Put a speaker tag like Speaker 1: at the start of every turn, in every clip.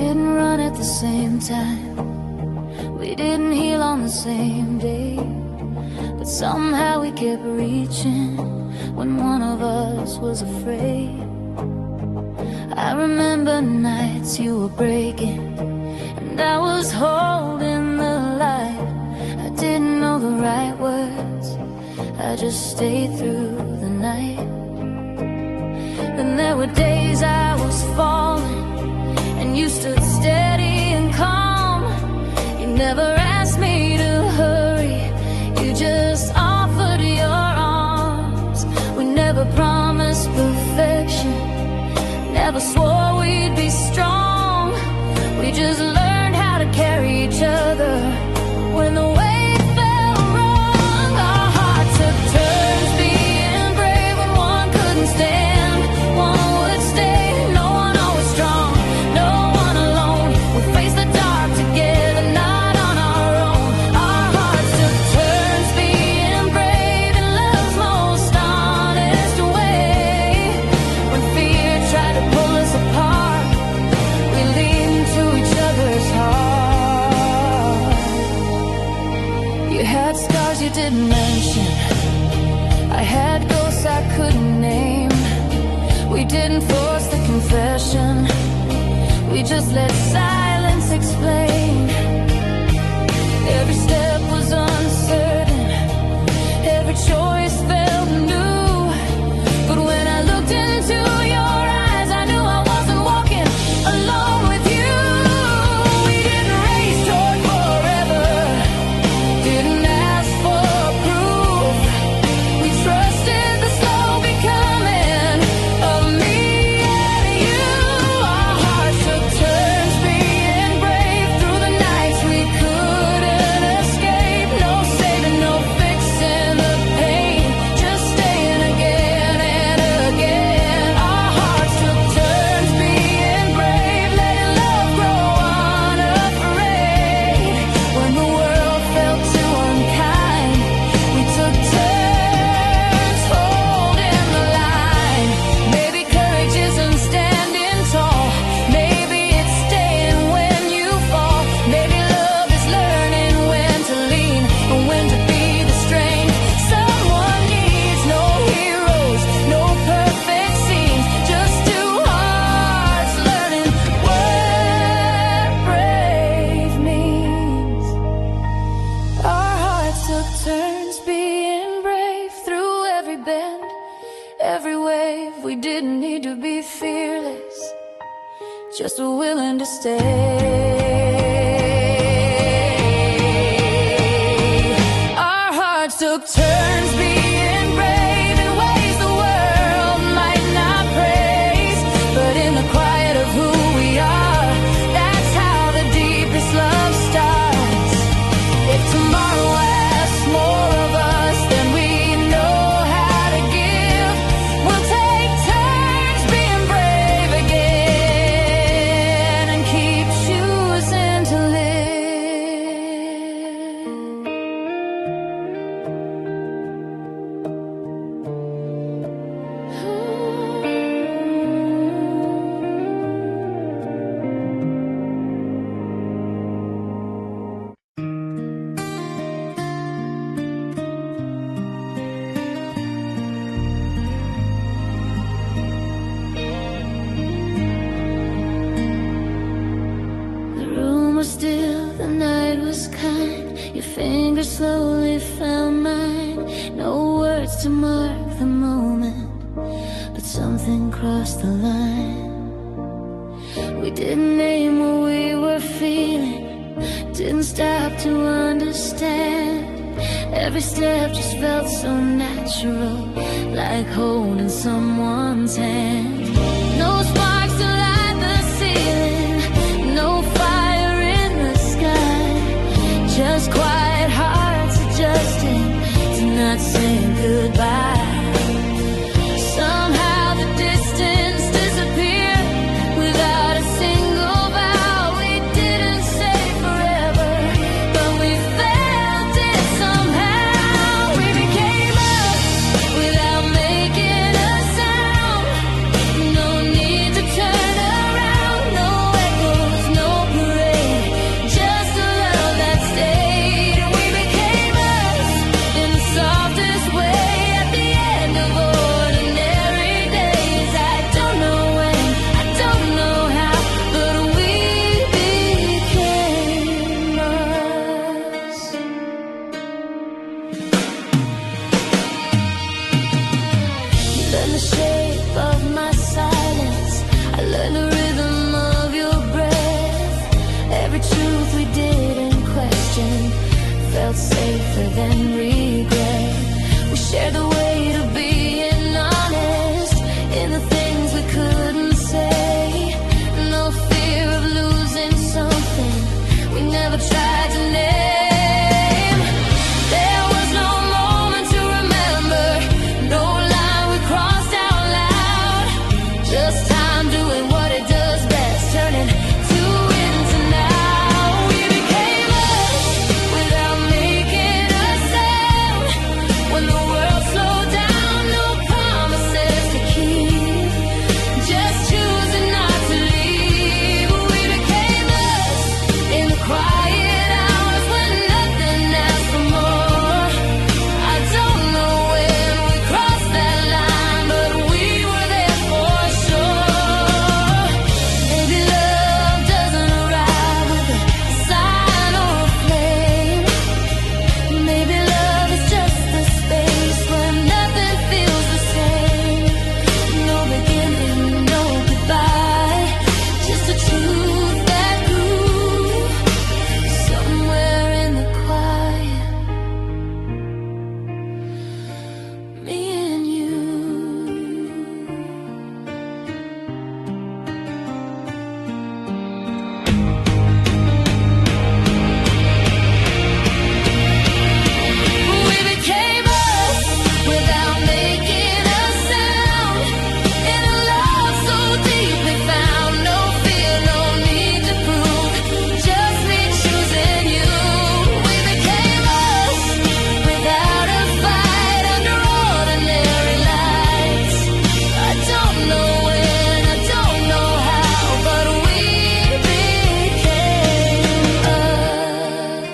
Speaker 1: didn't run at the same time, we didn't heal on the same day, but somehow we kept reaching when one of us was afraid. I remember nights you were breaking and I was holding the light. I didn't know the right words, I just stayed through the night. Then there were days I was falling and you stood steady and calm. You never asked me to hurry, you just offered your arms. We never promised perfection, never swore we'd be strong. We just learned how to carry each other when the weight felt wrong. Our hearts took turns being brave when one couldn't stand. One would stay, no one always strong, no one alone. We faced the dark together, not on our own. Our hearts took turns being brave in love's most honest way. When fear tried to pull us apart, we leaned to each other's heart. You had scars you didn't mention, I had ghosts I couldn't name. We didn't force the confession, we just let silence explain. Every step was uncertain, every choice felt new. But when I looked into your eyes, I knew I wasn't walking alone with you. We didn't race toward forever, didn't ask for proof. We trusted the slow becoming of me and you. Our hearts took turns being brave through the nights we couldn't escape. No saving, no fixing the pain, just staying again and again. Our hearts took turns being brave, letting love grow unafraid. When the world felt too unkind, we took turns holding the line. Maybe courage isn't standing tall, maybe it's staying when you fall. Maybe love is learning when to lean and when to be the strength someone needs. No heroes, no perfect scenes, just two hearts learning what brave means. Our hearts took turns being brave through every bend, every wave. We didn't need to be fearless, just willing to stay. Our hearts took turns being brave in ways the world might not praise. But in the quiet of who we are, that's how the deepest love starts. If tomorrow asks more of us than we know how to give, we'll take turns being brave again and keep choosing to The room was still, the night was kind. Your fingers slowly found mine. No words to mark the moment, but something crossed the line. We didn't name what we were feeling, didn't stop to understand. Every step just felt so natural, like holding someone's hand. No sparks to light the ceiling, no fire in the sky, just quiet hearts adjusting to not saying goodbye. Somehow the distance disappeared without a single vow. We didn't say forever, but we felt it somehow. We became us without making a sound. than regret. We shared the weight of being honest in the things we couldn't say. No fear of losing something we never tried to name. There was no moment to remember, no line we crossed out loud. Just time doing what it does best, turning to into now. We became us without making a sound. When the world slowed down, no promises to keep, just choosing not to leave. We became us in the quiet hours when nothing asked for more. I don't know when we crossed that line, but we were there for sure. Maybe love doesn't arrive with a sign or a flame. Maybe love is just the space where nothing feels the same. No beginning, no goodbye, just a truth that grew somewhere in the quiet. Me and you. We became us without making a sound. In a love so deep we found no fear, no need to prove, just me choosing you. We became us without a fight under ordinary lights. I don't know when, I don't know how, but we became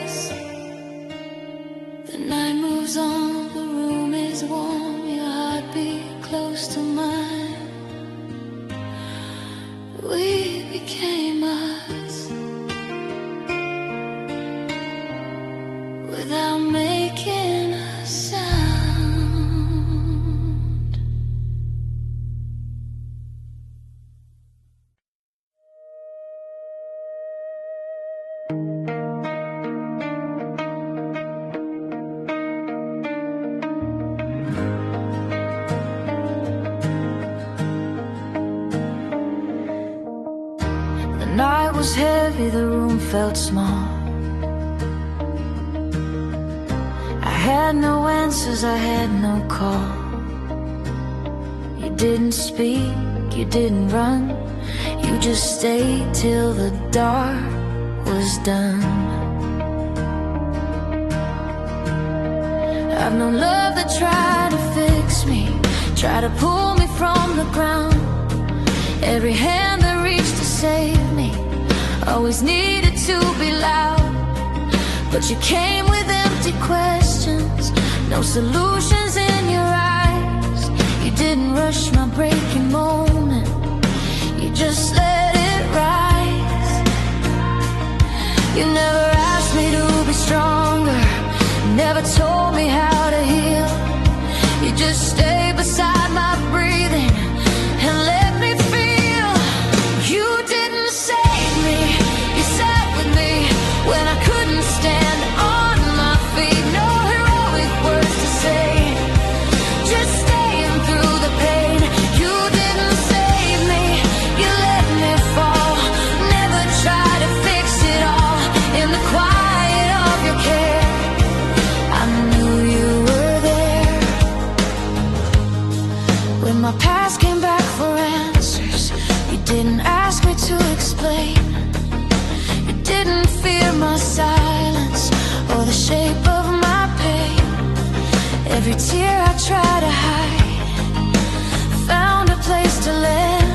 Speaker 1: us. The night moves on, the room is warm, your heartbeat close to mine. We became us without making a sound. The night was heavy, the room felt small. I had no answers, I had no call. You didn't speak, you didn't run, you just stayed till the dark was done. I've known love that tried to fix me, tried to pull me from the ground. Every hand that reached to save me always needed to be loud. But you came with empty questions, no solutions in your eyes. You didn't rush my breaking moment, you just let it rise. You never asked me to be stronger, never told me how to heal. You just stayed beside my breathing and let me feel. You didn't save me, you sat with me when I couldn't stand on my feet. No heroic words to say, just staying through the pain. You didn't save me, you let me fall, never try to fix it all. In the quiet of your care, I knew you were there. When my past came back for answers, you didn't ask me to explain. You didn't fear my silence or the shape of my pain. Every tear I tried to hide found a place to land.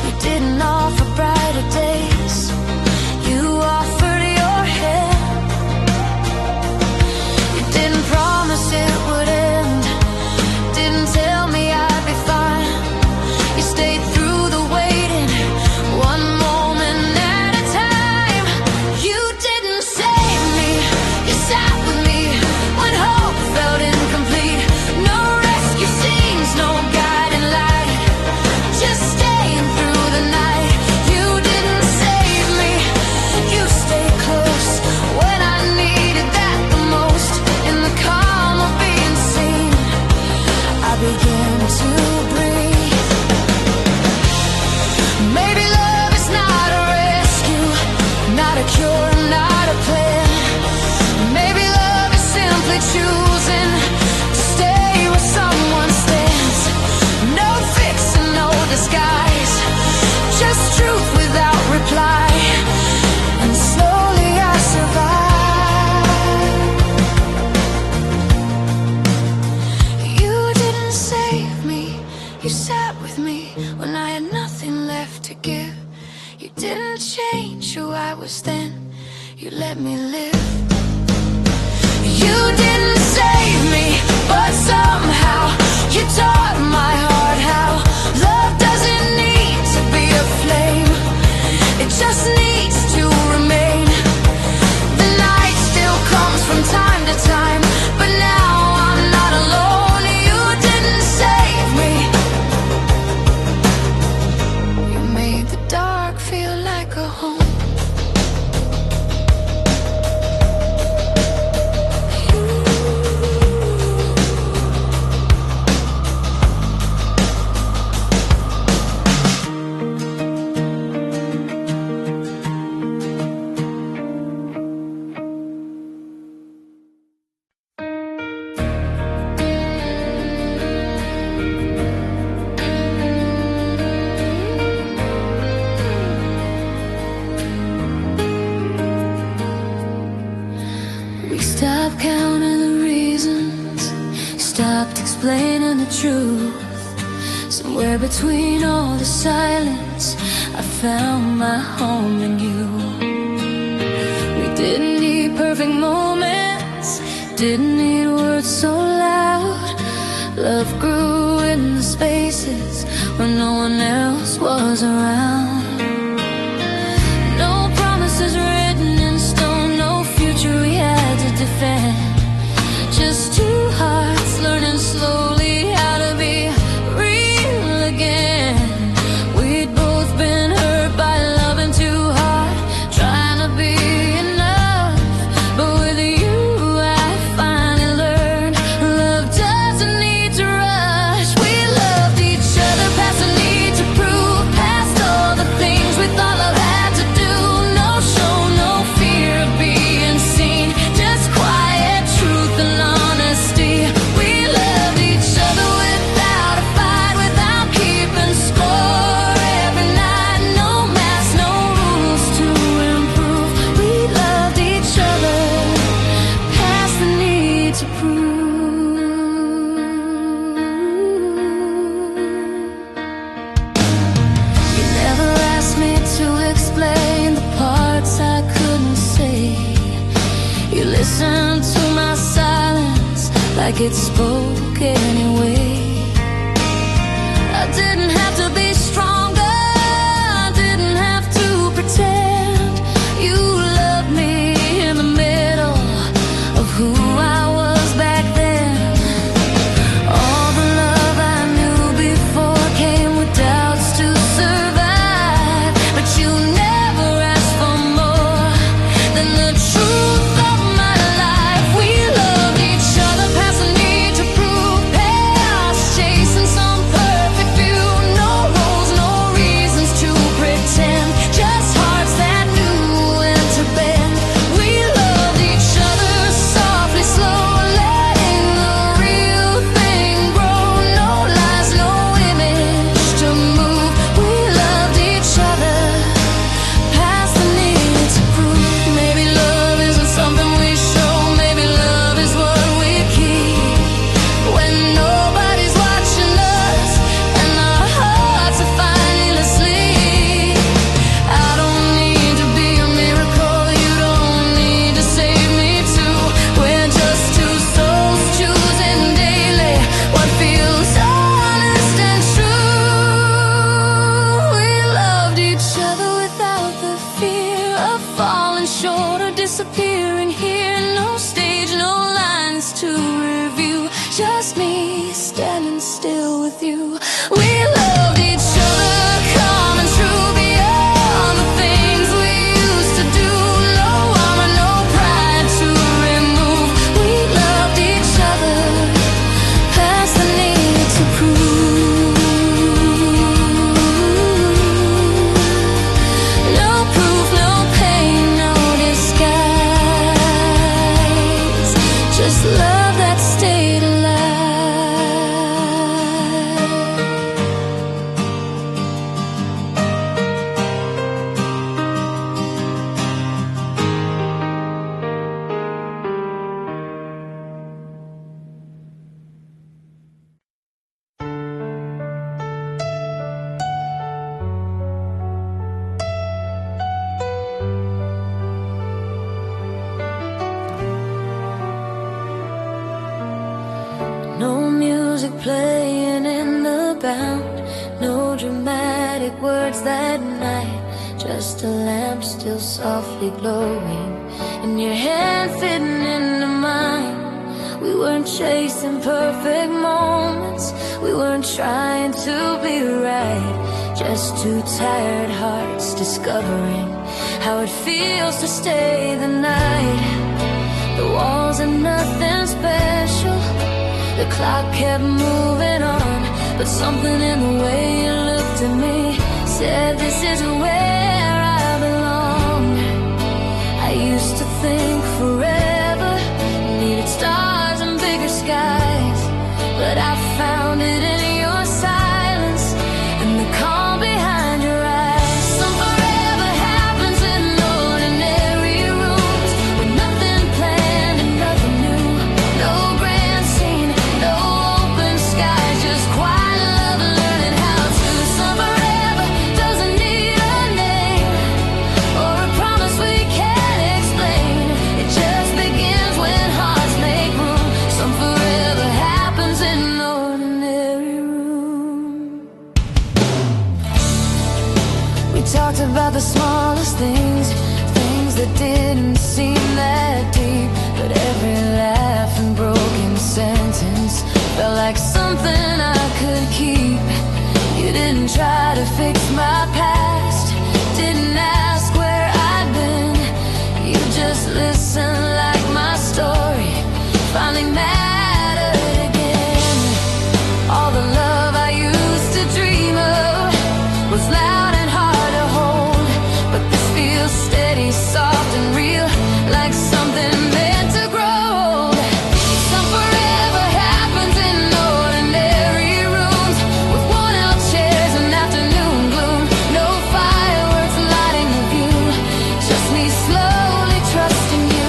Speaker 1: You didn't offer brighter days, you offered your hand. You didn't promise it would end, didn't tell me I'd be fine. You stayed through the waiting, one moment at a time. You didn't save me, you sat with me when hope felt incomplete. No rescue teach who I was then. You let me live. You didn't save me, but somehow you taught my heart how love doesn't need to be a flame. It just needs to remain. The night still comes from time to time, but now I'm not alone. You didn't save me. You made the dark feel like a home. Stopped counting the reasons, stopped explaining the truth. Somewhere between all the silence, I found my home in you. We didn't need perfect moments, didn't need words so loud. Love grew in the spaces when no one else was around. No promises written in stone, no future we had to defend. Just two hearts learning slowly how to be real again. We'd both been hurt by loving too hard, trying to be enough. But with you I finally learned love doesn't need to rush. We loved each other past the need to prove, past all the things we thought love had to do. No show, no fear of being seen, just quiet truth and honesty. We loved each other without a fight, without keeping score. Every night, no mask, no rules to improve. We loved each other past the need to prove. You never asked me to explain the parts I couldn't say. You listened to my silence like it spoke anyway. I didn't have to be stronger, I didn't have to pretend. You loved me in the middle of who I was back then. All the love I knew before came with doubts to survive. But you never asked for more than the truth of my life. We loved each other past the need to prove, past chasing some perfect view. No roles, no reasons to pretend, just hearts that knew when to bend. We loved each other softly, slow, letting the real thing grow. No lies, no image to move. We loved each other past the need to prove. Maybe love isn't something we show, maybe love is what we keep. When nobody's watching us and our hearts are finally asleep. I don't need to be a miracle, you don't need to save me too. We're just two souls choosing daily what feels honest and true. We loved each other without the fear of falling short or disappearing here. No stage, no lines to review, just me standing still with you. We loved each other, calm and true, beyond the things we used to do. No armor, no pride to remove. We loved each other past the need to prove. No proof, no pain, no disguise. playing in the bound. No dramatic words that night, just a lamp still softly glowing, and your hand fitting into mine. We weren't chasing perfect moments, we weren't trying to be right, just two tired hearts discovering how it feels to stay the night. The walls are nothing special, the clock kept moving on, but something in the way you looked at me said this is where I belong. I used to think forever needed stars and bigger skies, but I found it in your silence and the calm behind your eyes. Some forever happens in ordinary rooms, with nothing planned and nothing new. No grand scene, no open skies, just quiet love learning how to. Some forever doesn't need a name or a promise we can't explain. It just begins when hearts make room. Some forever happens in ordinary room. We talked about the smallest things, things that didn't seem that deep, but every laugh and broken sentence felt like something I could keep. You didn't try to fix my past, didn't ask where I'd been. You just listened like my story finally mattered again. All the love I used to dream of was loud and hard to hold, but this feels steady, soft and real, like something meant to grow. Some forever happens in ordinary rooms, with worn-out chairs and afternoon gloom. No fireworks lighting the view, just me slowly trusting you.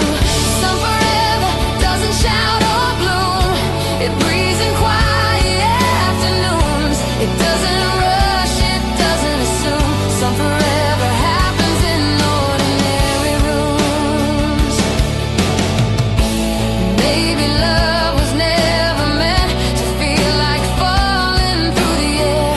Speaker 1: Some forever doesn't shout or bloom, it breathes in quiet afternoons. It doesn't rush, it doesn't assume. Some forever happens in ordinary rooms. Maybe love was never meant to feel like falling through the air.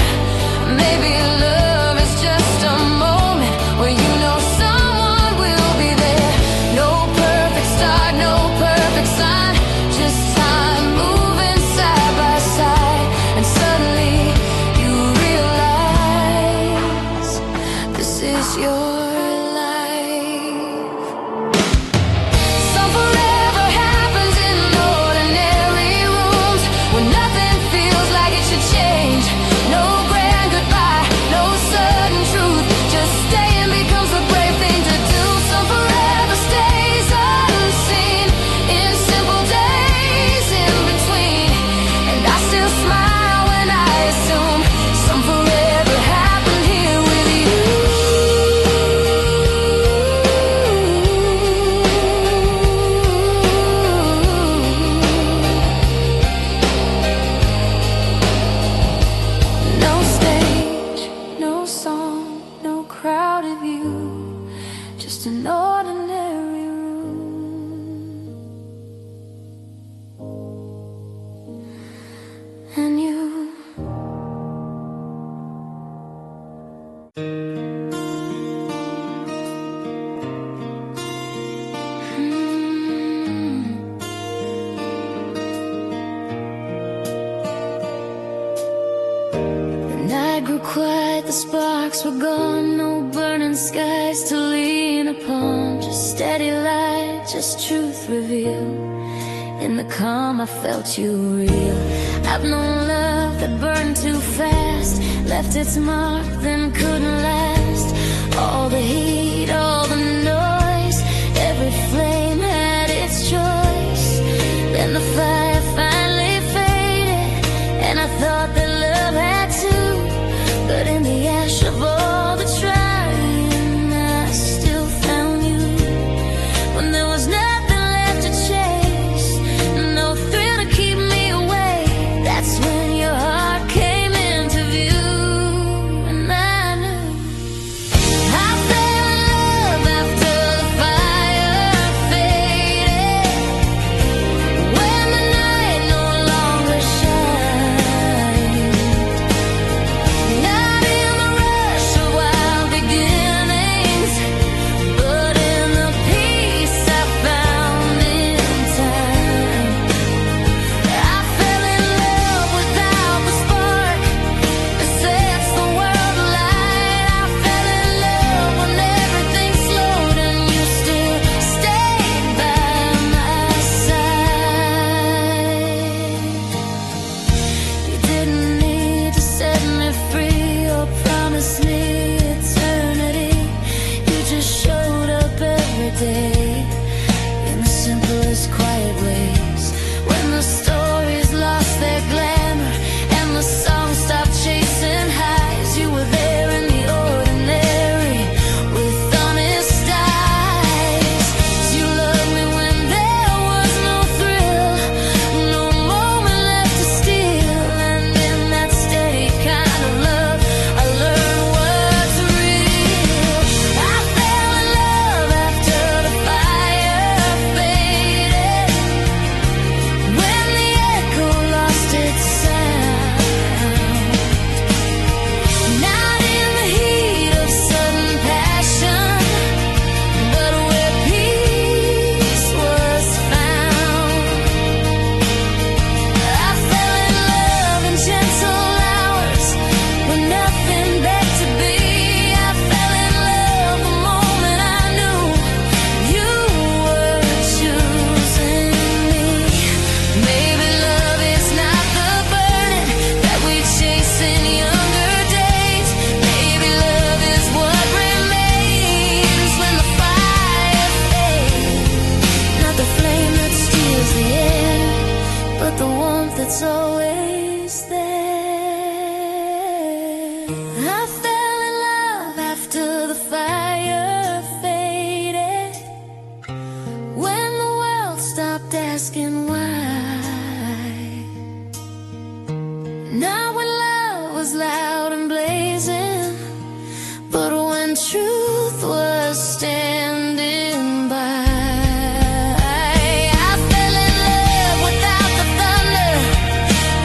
Speaker 1: Maybe love is just a moment where you know someone will be there. No perfect start, no perfect sign, just time moving side by side, and suddenly you realize this is your life. Some forever happens in ordinary rooms, when nothing feels like it should change. No grand goodbye, no sudden truth, just staying becomes a brave thing to do. Some forever stays unseen in simple days in between, and I still smile when I assume some forever happened here with you. No stage, no song, no crowd of you, just an ordinary room. And you. The night grew quiet, the sparks were gone, no burning skies to lean upon, just steady light, just truth revealed. In the calm I felt you real. I've known love that burned too fast, left its mark then couldn't last. All the heat, all the noise, every flame had its choice. Then the fire finally faded, and I thought that love had too. But in the ash of all the trying, I still found you. When there was nothing left to chase, no thrill to keep me away, that's when your heart came into view. And I knew I fell in day in the simplest quiet ways. When the stories lost their glamour and the songs stopped chasing highs, you were there in the ordinary with honest eyes. You loved me when there was no thrill, no moment left to steal, and in that steady kind of love I learned what's real. I fell in love after the fire faded, when the echo lost its sound. Not in the heat of sudden passion, but where peace was found. I fell in love in gentle hours when nothing begged to be. I fell in love the moment I knew you were choosing me. Maybe love is not the burden that we chase in younger days. Maybe love is what remains when the fire fades. Not the flame that steals the air, but the warmth that's always there. I fell in love after the fire faded, when the world stopped asking why. Not when love was loud and blazing, but when truth was standing by. I fell in love without the thunder,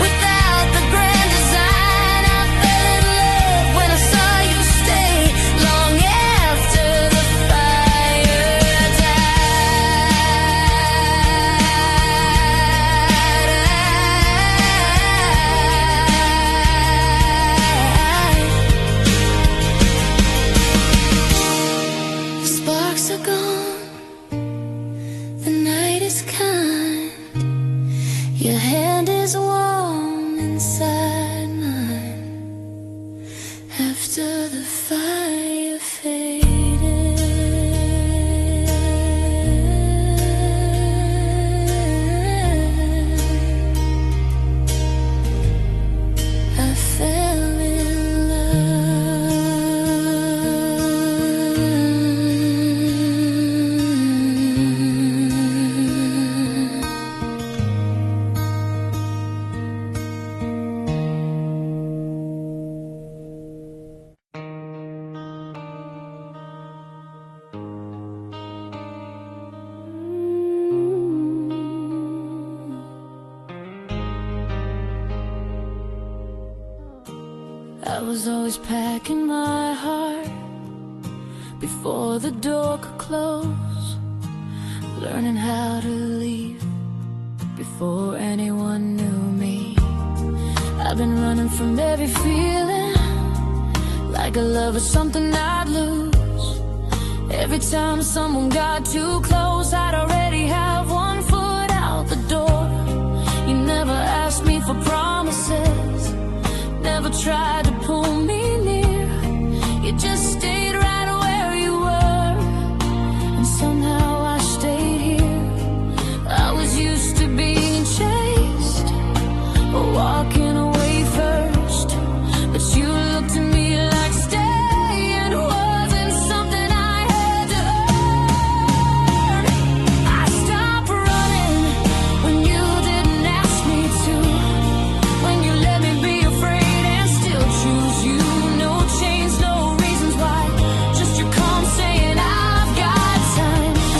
Speaker 1: without the grand design. I fell in love when I saw you stay long after the fire died. The sparks are gone, the night is kind, your hand is warm inside mine after the fire faded. I fell in love. I was always packing my heart before the door could close, learning how to leave before anyone knew me. I've been running from every feeling, like a love is something I'd lose. Every time someone got too close, I'd already have one foot out the door. You never asked me for promises, never tried to pull me near. You just stayed right where you were, and somehow I stayed here. I was used to being chased, walking away first, but you looked at me like staying wasn't something I had to earn. I stopped running when you didn't ask me to, when you let me be afraid and still choose you. No chains, no reasons why, just your calm saying I've got time. I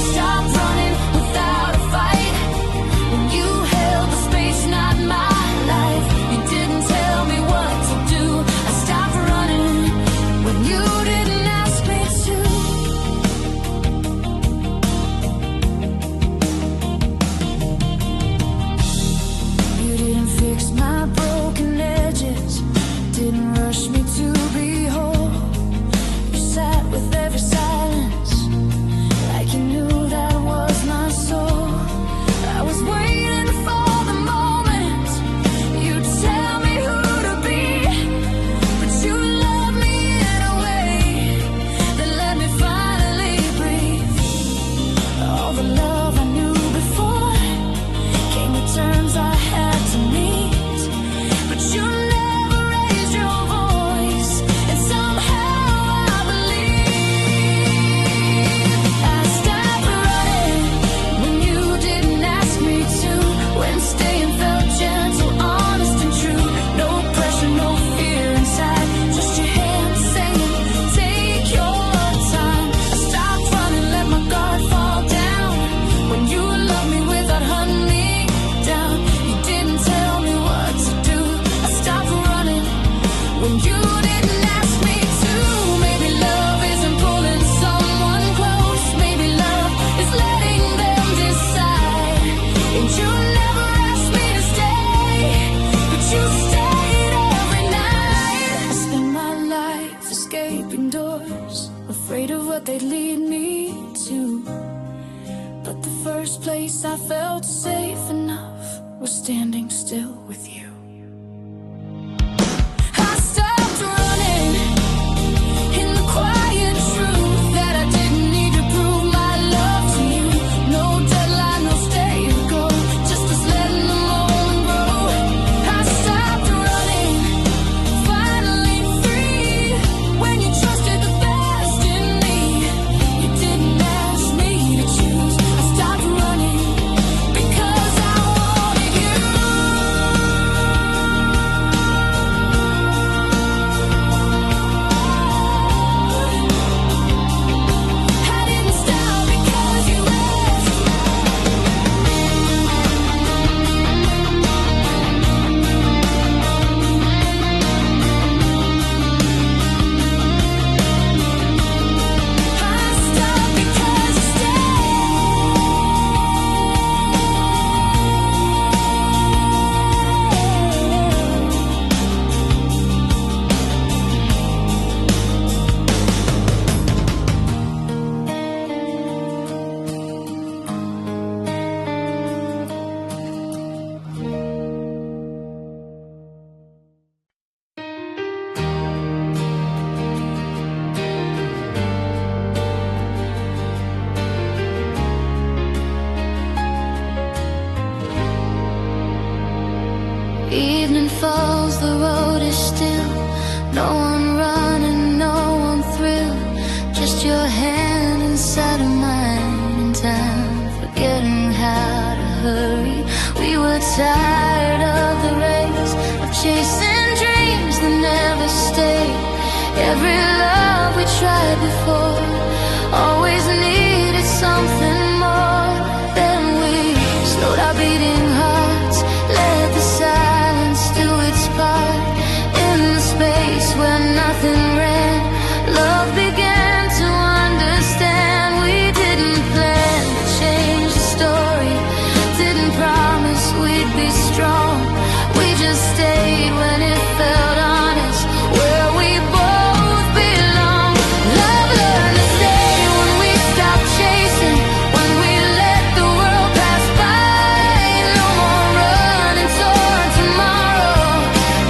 Speaker 1: first place I felt safe enough was standing still with you. I stopped running in the quiet truth that I didn't need to prove my love to you. No deadline, no stay or go, just us letting the moment grow. I stopped running, finally free, when you trusted the best in me. You didn't ask me to choose. I stopped running because I wanted you. I didn't stop because you asked. I stopped because you Evening falls, the road is still. No one running, no one thrilled. Just your hand inside of mine in time, forgetting how to hurry. We were tired of the race, of chasing dreams that never stayed. Every love we tried before always needed something more. Then we slowed our beating hearts, let the silence do its part. In the space where nothing ran, love began to understand. We didn't plan to change the story, didn't promise we'd be strong. We just stayed when it felt honest, where we both belong. Love learned to stay when we stopped chasing, when we let the world pass by. No more running toward tomorrow,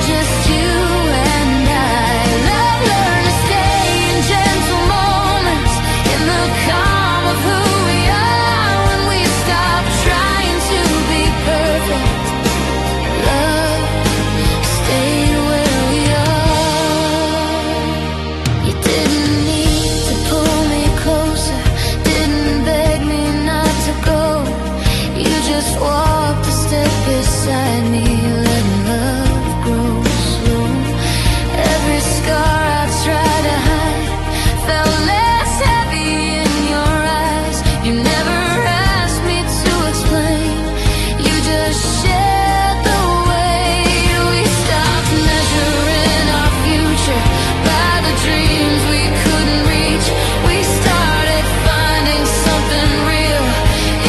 Speaker 1: just you and I. Love learned to stay in gentle moments, in the calm of who we are. When we stop trying to be perfect, love stayed where we are. You didn't need to pull me closer, didn't beg me not to go. You just walked a step beside me, letting love grow slow. Every scar I tried to hide felt less heavy in your eyes. You never asked me to explain, you just shared the weight. We stopped measuring our future by the dreams we couldn't reach. We started finding something real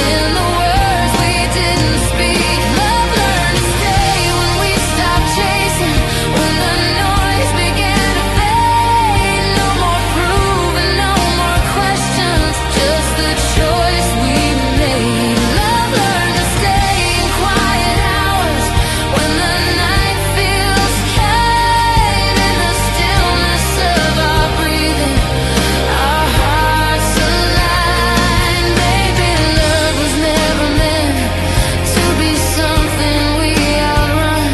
Speaker 1: in the words we didn't speak. Love learned to stay when we stopped chasing, when the noise began to fade. No more proving, no more questions, just the choice we made. Love learned to stay in quiet hours, when the night feels kind, in the stillness of our breathing, our hearts align. Baby, love was never meant to be something we outrun.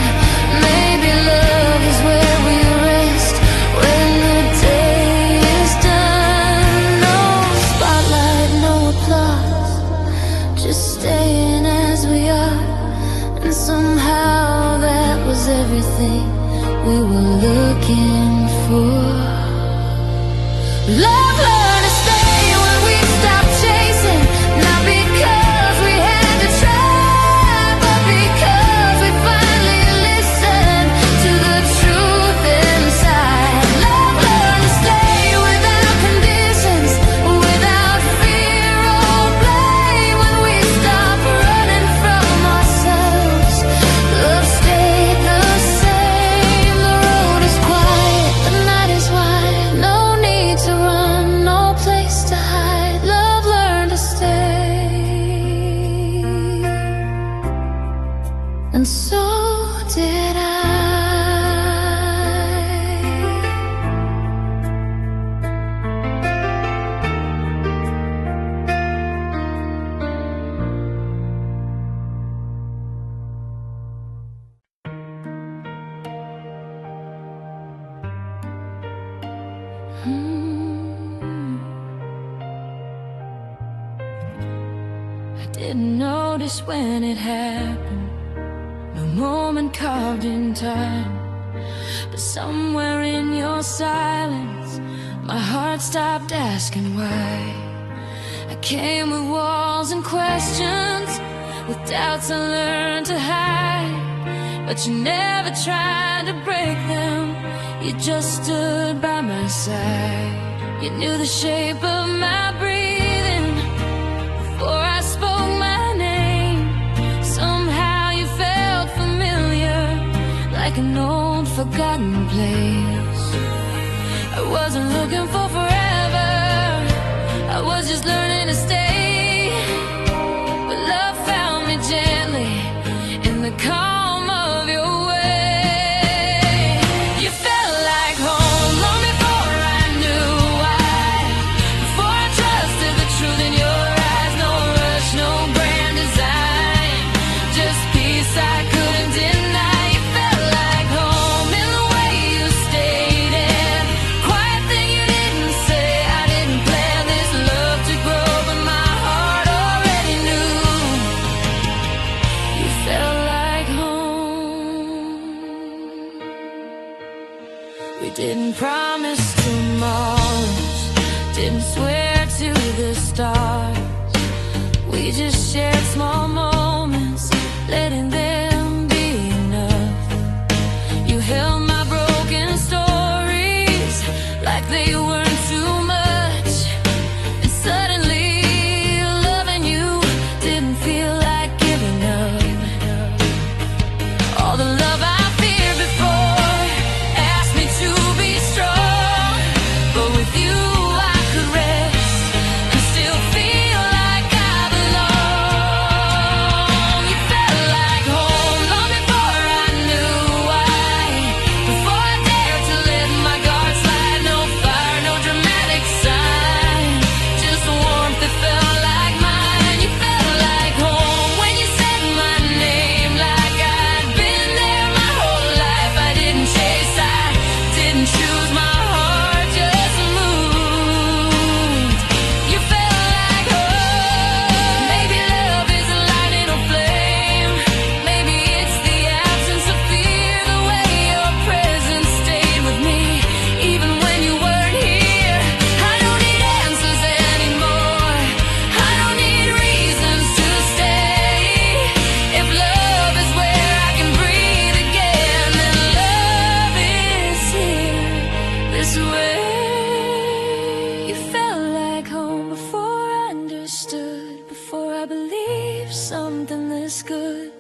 Speaker 1: Maybe love is where we rest when the day is done. No spotlight, no applause, just staying as we are. And somehow that was everything we were looking for. Love learned to stay when we stopped chasing, not because we had to try, but because we finally listened to the truth inside. Love learned to stay without conditions, without fear or blame. When we stopped running from ourselves, love stayed the same. The road is quiet, the night is wide, no need to run, no Didn't notice when it happened, no moment carved in time. But somewhere in your silence, my heart stopped asking why. I came with walls and questions, with doubts I learned to hide. But you never tried to break them, you just stood by my side. You knew the shape of my breathing before I spoke my name. Somehow you felt familiar, like an old forgotten place. I wasn't looking for forever, I was just learning to stay. But love found me gently in the calm of your way. You felt like home long before I knew why, before I trusted the truth in your eyes. No rush, no grand design, just peace I couldn't deny. You felt like home in the way you stayed in, quiet thing you didn't say. I didn't plan this love to grow, but my heart already knew. You felt like home. We didn't promise tomorrows, didn't swear to the stars. We just shared small moments, letting them be enough. You held my broken stories like they weren't too much. And suddenly loving you didn't feel like giving up. All the love I feared before asked me to be strong, but with you I could rest and still feel like I belong. You felt like home long before I knew why, before I dared to let my guard slide. No fire, no dramatic sign, just warmth that felt like mine. You felt like home when you said my name, like I'd been there my whole life. I didn't chase, I didn't choose, my heart just moved. You felt like home. Maybe love is a light in a flame, maybe it's the absence of fear, the way your presence stayed with me even when you weren't here. I don't need answers anymore, I don't need reasons to stay. If love is where I can breathe again, then love is here this way. You felt like home before I understood, before I believed something this good.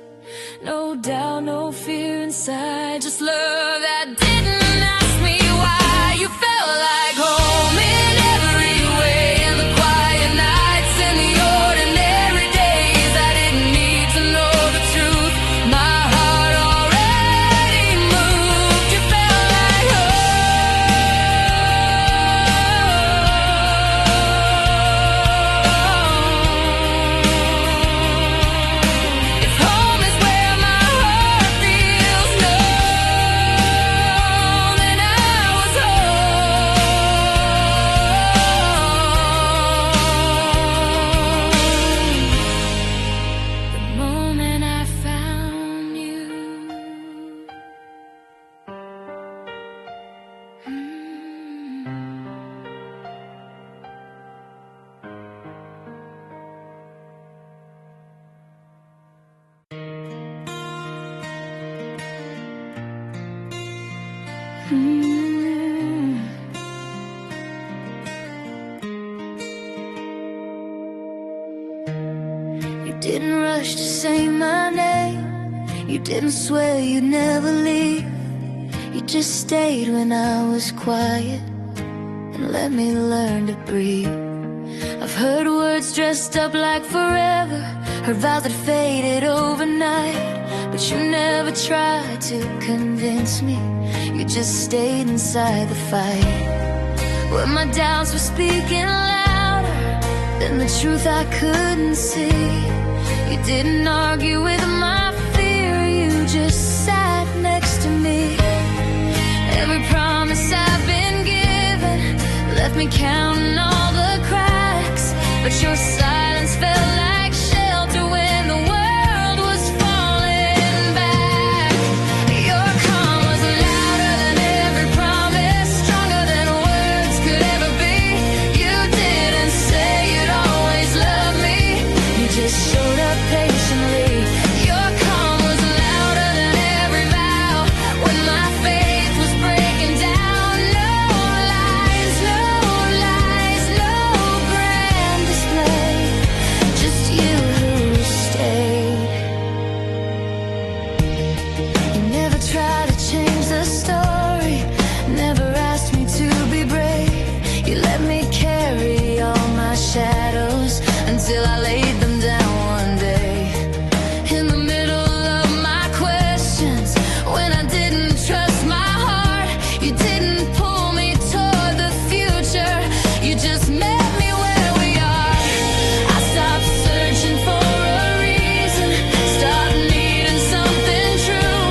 Speaker 1: No doubt, no fear inside, just love that didn't ask me why. You felt like home in every way, in the quiet nights, in the ordinary days. I didn't need to know the truth, my heart already moved. You felt like home. If home is where my heart feels known, then I was home the moment I found you. You didn't rush to say my name, you didn't swear you'd never leave. You just stayed when I was quiet and let me learn to breathe. I've heard words dressed up like forever, heard vows that faded overnight, but you never tried to convince me, you just stayed inside the fight. Where my doubts were speaking louder than the truth I couldn't see. You didn't argue with my fear, you just sat next to me. Every promise I've been given left me counting all the cracks, but your silence felt like shelter till I laid them down one day. In the middle of my questions, when I didn't trust my heart, you didn't pull me toward the future. You just met me where we are. I stopped searching for a reason, stopped needing something true,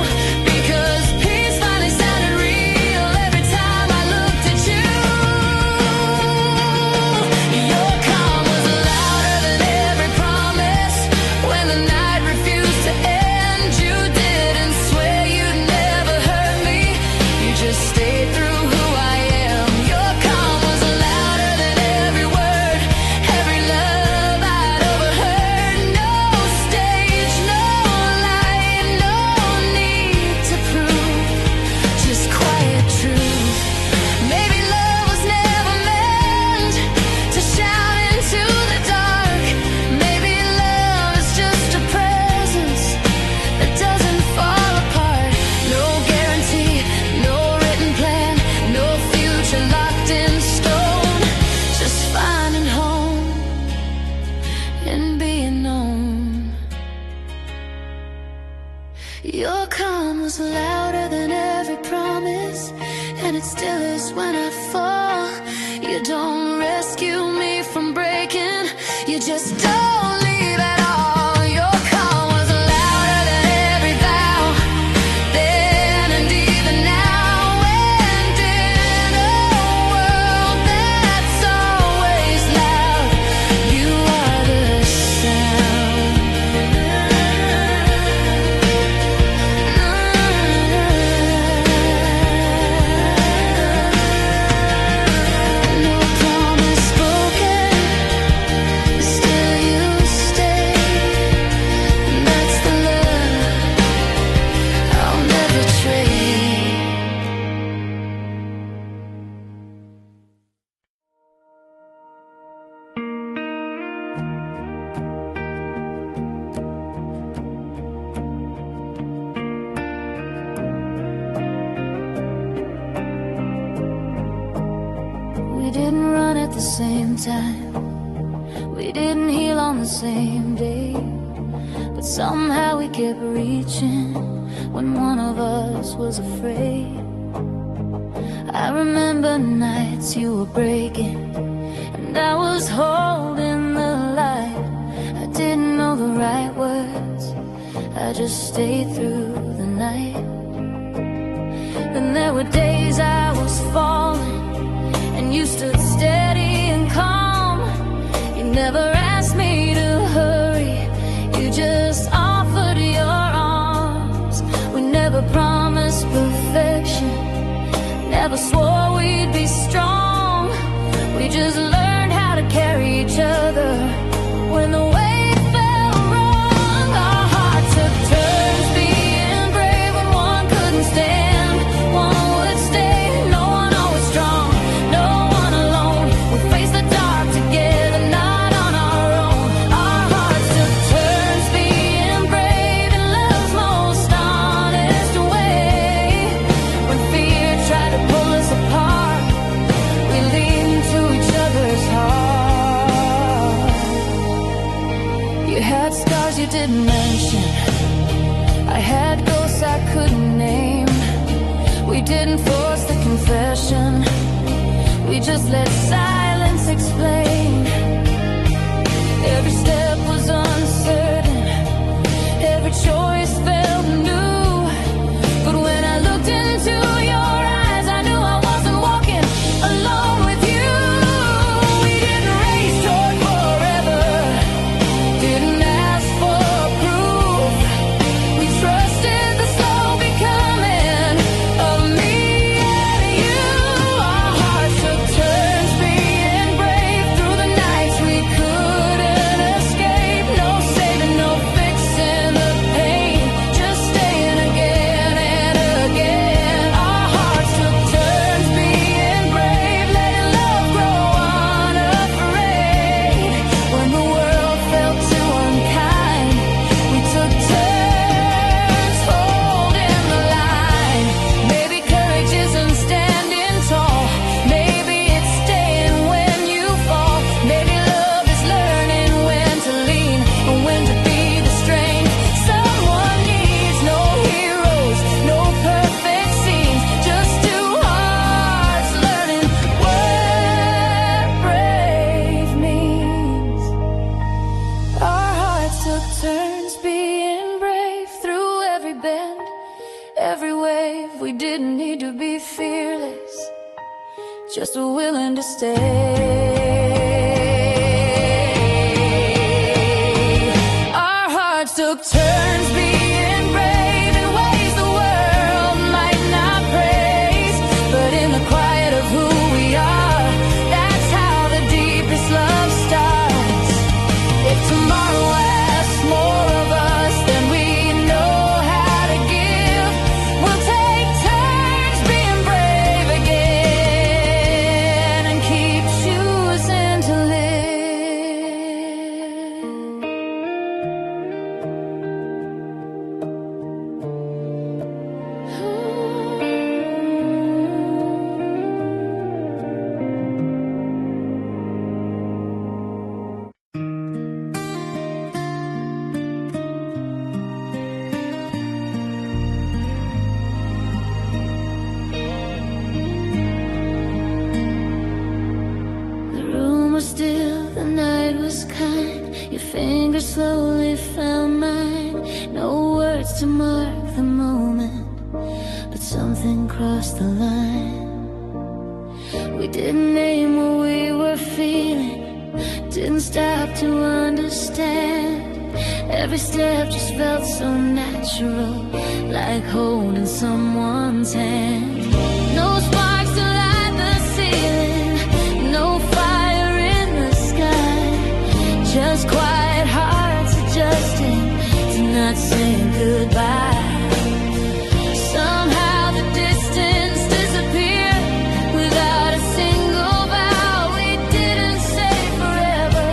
Speaker 1: because peace finally sounded real every time I looked at you. Your calm was louder than every promise. When the night refused to end, you didn't swear you'd never hurt me. You just stayed through who I am. Your calm was louder than every word, every love I'd overheard. No stage, no light, no need to prove, just quiet truth. Maybe love was never meant to shout into the dark. Maybe love is just a presence that doesn't fall apart. No guarantee, no written plan, no future locked in stone. Just finding home and being known. Your calm was louder than every promise, and it still is when I fall. You don't rescue me from breaking, you just don't leave at all. Your calm was louder than every vow, then and even now. And in a world that's always loud, you are the sound. No promise broken, still you stay. And that's the love I'll never trade. We didn't run at the same time, we didn't heal on the same day, but somehow we kept reaching when one of us was afraid. I remember nights you were breaking, and I was holding the light. I didn't know the right words, I just stayed through the night. Then there were days I was falling, and you stood steady and calm. You never asked me to hurry, you just offered your arms. We never promised perfection, never swore we'd be strong. We just learned how to carry each other when the weight felt wrong. Our hearts took turns being brave when one couldn't stand. One would stay, no one always strong, no one alone. We faced the dark together, not on our own. Our hearts took turns being brave in love's most honest way. When fear tried to pull us apart, we leaned into each other's heart. You had scars you didn't mention, I had ghosts I couldn't name. We didn't force the confession, we just let silence explain. Every step was uncertain, every choice felt new. But when I looked into your eyes, I knew I wasn't walking alone with you. We didn't race toward forever, didn't ask for proof. We trusted the slow becoming of me and you. Our hearts took turns being brave through the night. took turns being brave through every bend, every wave. We didn't need to be fearless, just willing to stay. Our hearts took turns being brave in ways the world might not praise, but in the quiet of who we are, that's how the deepest love starts. If tomorrow asks more of us than we know how to give, we'll take turns being brave again and keep choosing to still, the night was kind. Your fingers slowly found mine. No words to mark the moment, but something crossed the line. We didn't name what we were feeling, didn't stop to understand. Every step just felt so natural, like holding someone's hand. No sparks to light the ceiling, no fire in the sky, just quiet hearts adjusting to not saying goodbye. Somehow the distance disappeared without a single vow. We didn't say forever,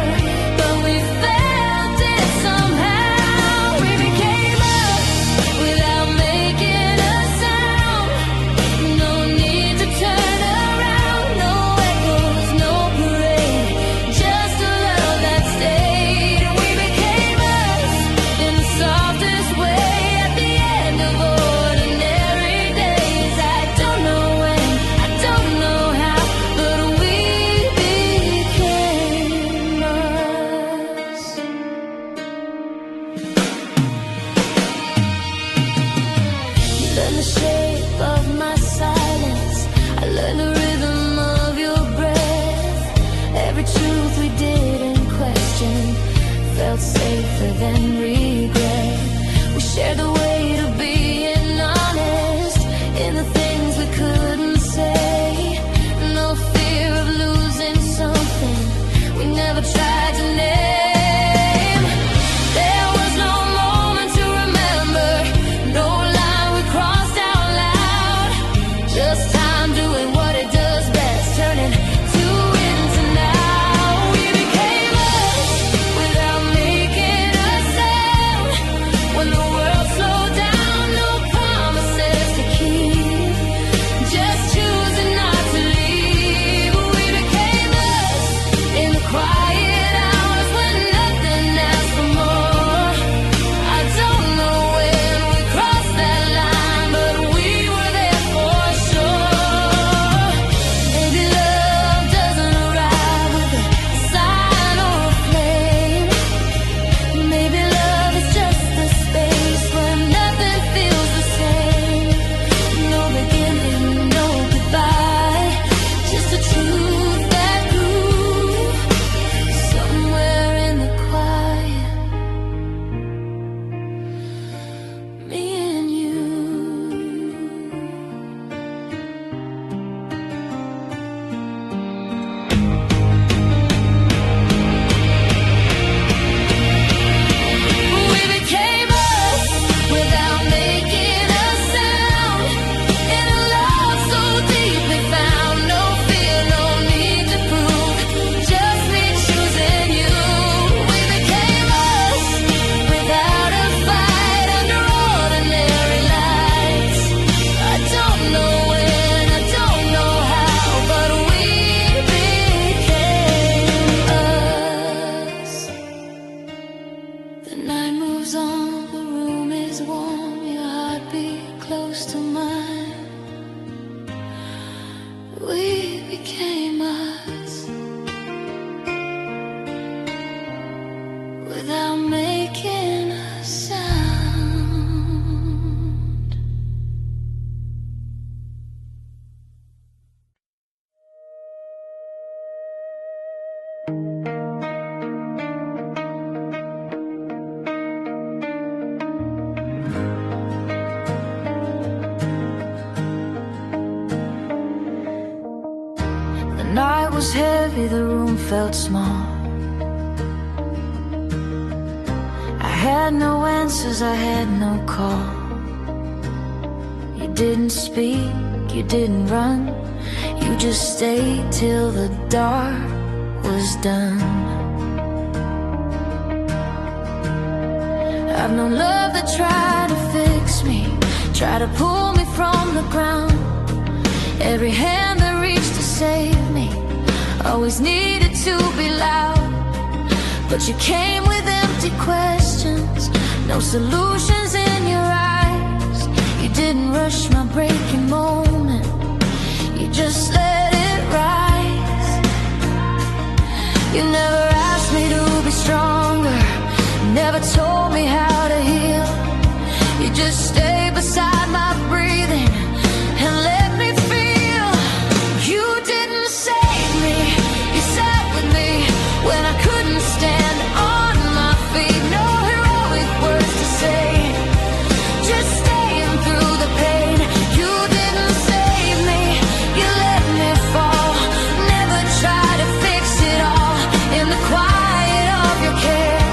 Speaker 1: but we felt it somehow. We became us without making a sound. No need to turn around, no echoes, no parade, just a love that stayed. We became us in the softest way at the end of ordinary days. I don't know when, I don't know how, but we became us. You learned the shape of my silence, I learned the rhythm of your breath. Every truth we didn't question felt safer than regret. We shared the weight of being honest in the things we couldn't say. No fear of losing something we never tried to name. There was no moment to remember, no line we crossed out loud. Just time doing what it does best, turning to into now. We became us without making a sound. When the world slowed down, no promises to keep, just choosing not to leave. We became us in the quiet hours when nothing asked for more. I don't know when we crossed that line, but we were there for sure. Maybe love doesn't arrive with a sign or a flame. Maybe love is just the space where nothing feels the same. No beginning, no goodbye, just a truth that grew somewhere in the quiet. Me and you. We became us without making a sound. In a love so deeply found, no fear, no need to prove, just me choosing you. We became us without a fight under ordinary lights. I don't know when, I don't know how, but we became us. The night moves on, the room is warm, your heartbeat close to mine. We became us without making felt small. I had no answers, I had no call. You didn't speak, you didn't run, you just stayed till the dark was done. I've known love that tried to fix me, tried to pull me from the ground. Every hand that reached to save me always needed to be loud. But you came with empty questions, no solutions in your eyes. You didn't rush my breaking moment, you just let it rise. You never asked me to be stronger, never told me how to heal. You just stayed beside my breathing and let me feel. You didn't save me, you sat with me when I couldn't stand on my feet. No heroic words to say, just staying through the pain. You didn't save me, you let me fall, never try to fix it all. In the quiet of your care,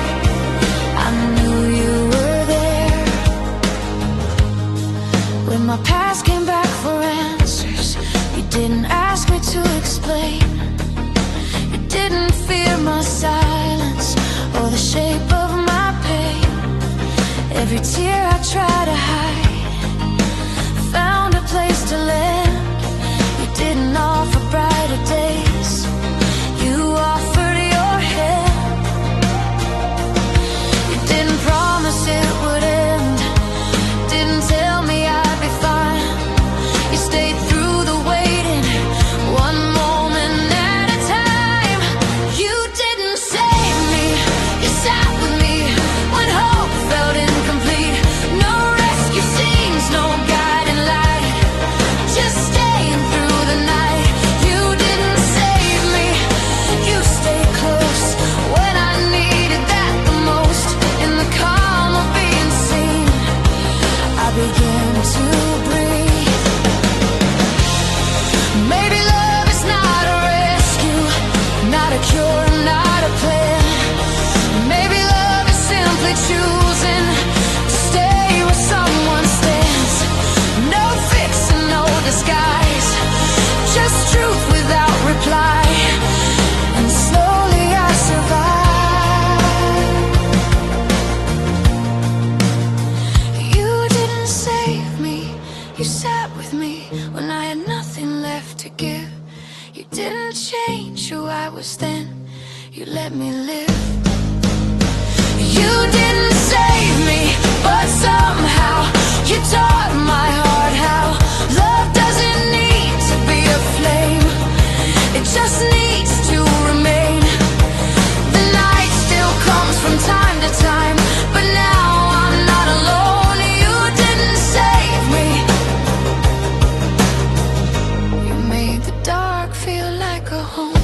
Speaker 1: I knew you were there. When my past came back for answers, you didn't ask me to explain. You didn't fear my silence or the shape of my pain. Every tear I tried to hide found a place to land. You didn't offer brighter days, you offered your hand. You didn't promise it would end, didn't tell me I'd be fine. You stayed through the waiting, one moment at a time. You didn't save me, you sat with me when hope felt incomplete. No rescue scenes, no guiding light, just staying through the night. You didn't save me, you stayed close when I needed that the most. In the calm of being seen, I began to breathe. Maybe love is not a rescue, not a cure, not a plan. Maybe love is simply choosing to stay where someone stands. No fix and no disguise, just truth without reply. And slowly I survived. You didn't save me, you sat with me when I had nothing left to give. You didn't change who I was then, you let me live. You didn't save me, but somehow you taught my heart how love doesn't need to be a flame, it just needs to remain. The night still comes from time to time, but now I'm not alone. You didn't save me, you made the dark feel like a home.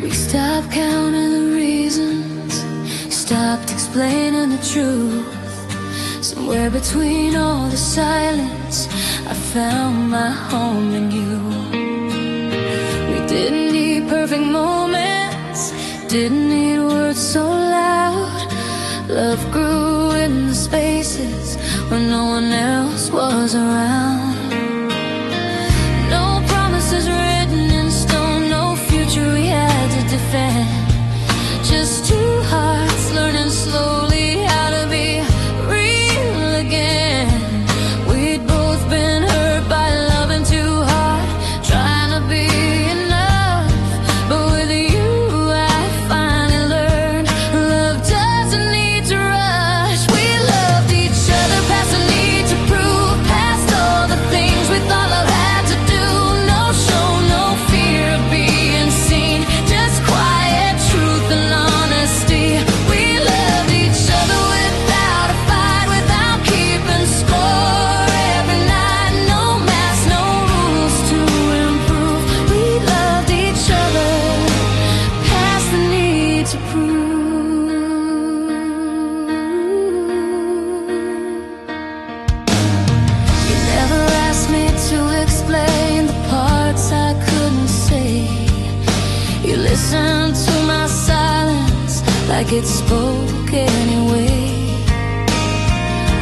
Speaker 1: We stopped counting the reasons, stopped explaining the truth. Somewhere between all the silence, I found my home in you. We didn't need perfect moments, didn't need words so loud. Love grew in the spaces when no one else was around. No promises written in stone, no future we had to defend. Just two hearts learning slowly how to be real again. We'd both been hurt by loving too hard, trying to be enough. But with you I finally learned love doesn't need to rush. We loved each other past the need to prove, past all the like it spoke anyway.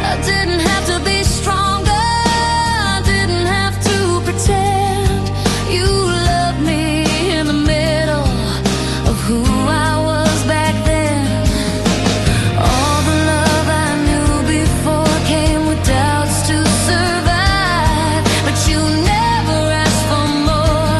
Speaker 1: I didn't have to be stronger, I didn't have to pretend. You loved me in the middle of who I was back then. All the love I knew before came with doubts to survive, but you never asked for more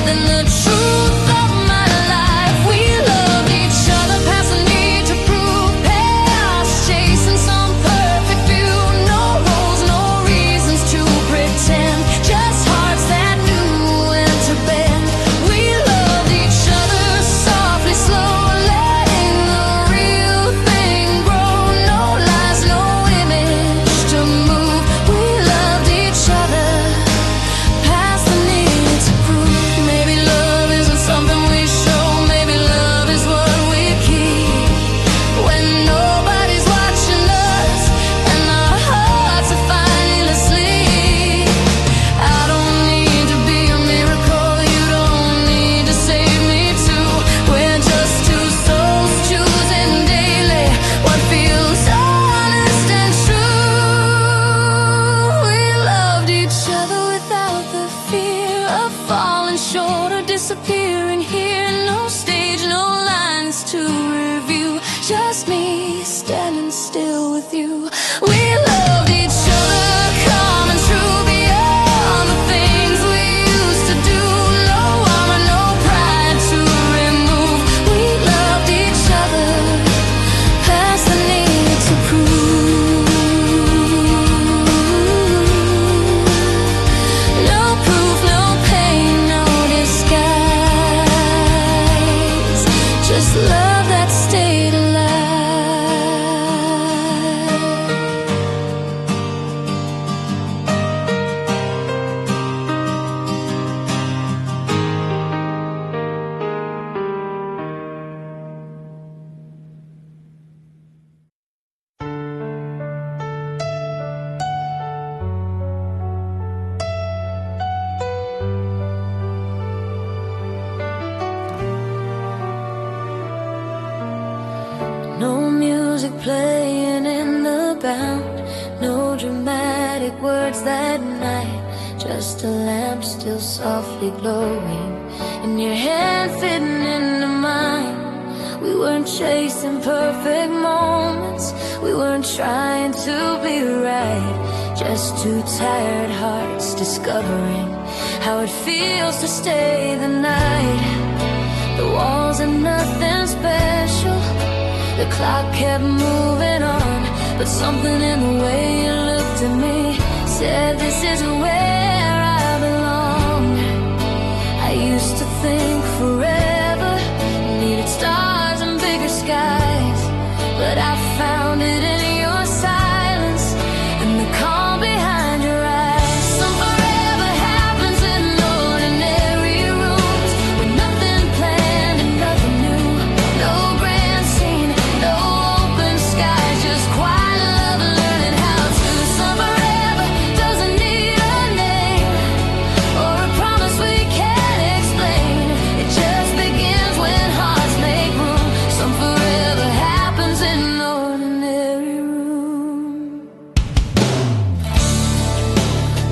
Speaker 1: than the truth of my life. We loved each other past the need to prove, past chasing some perfect view. No roles, no reasons to pretend, just hearts that knew when to bend. We loved each other softly, slow, letting the real thing grow. No lies, no image to move. We loved each other past the need to prove. Maybe love isn't something we show, maybe love is what we keep when nobody's watching us and our hearts are finally asleep. I don't need to be a miracle, you don't need to save me too. We're just two souls choosing daily what feels honest and true. We loved each other without the fear of falling short or disappearing here. No stage, no lines to review, just me standing still with you. We loved each other calm and true beyond the things we used to do. No armor, no pride to remove. We loved each other past the need to prove. No proof, no pain, no disguise, just love that stayed alive. No music playing in the background, no dramatic words that night, just a lamp still softly glowing, and your hand fitting into mine. We weren't chasing perfect moments, we weren't trying to be right, just two tired hearts discovering how it feels to stay the night. The walls are nothing special, the clock kept moving on, but something in the way you looked at me said this isn't where I belong. I used to think forever needed stars and bigger skies, but I found it in your silence and the calm behind your eyes. Some forever happens in ordinary rooms with nothing planned and nothing new. No grand scene, no open skies, just quiet love learning how to. Some forever doesn't need a name or a promise we can't explain. It just begins when hearts make room. Some forever happens in ordinary rooms.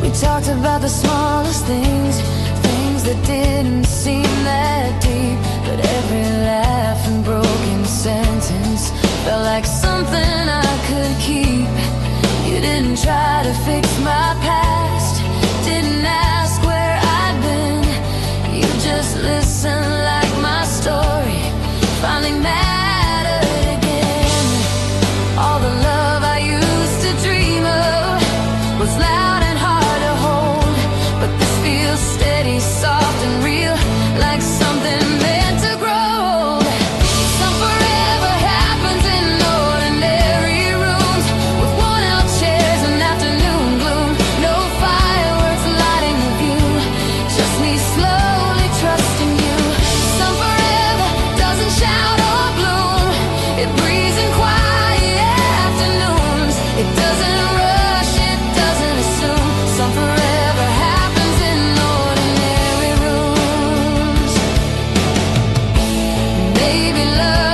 Speaker 1: We talked about the smallest things, things that didn't seem that deep, but every laugh and broken sentence felt like something I could keep. You didn't try to fix my past, didn't ask where I'd been. You just listened like my story finally mattered again. All the love I used to dream of was loud and hard to hold, but this feels steady, soft and real, like something meant to grow. Some forever happens in ordinary rooms with worn-out chairs and afternoon gloom. No fireworks lighting the view, just me slowly trusting you. Some forever doesn't shout or bloom, it breathes in quiet afternoons. It doesn't rush, it doesn't assume. Some forever happens in ordinary rooms. Maybe love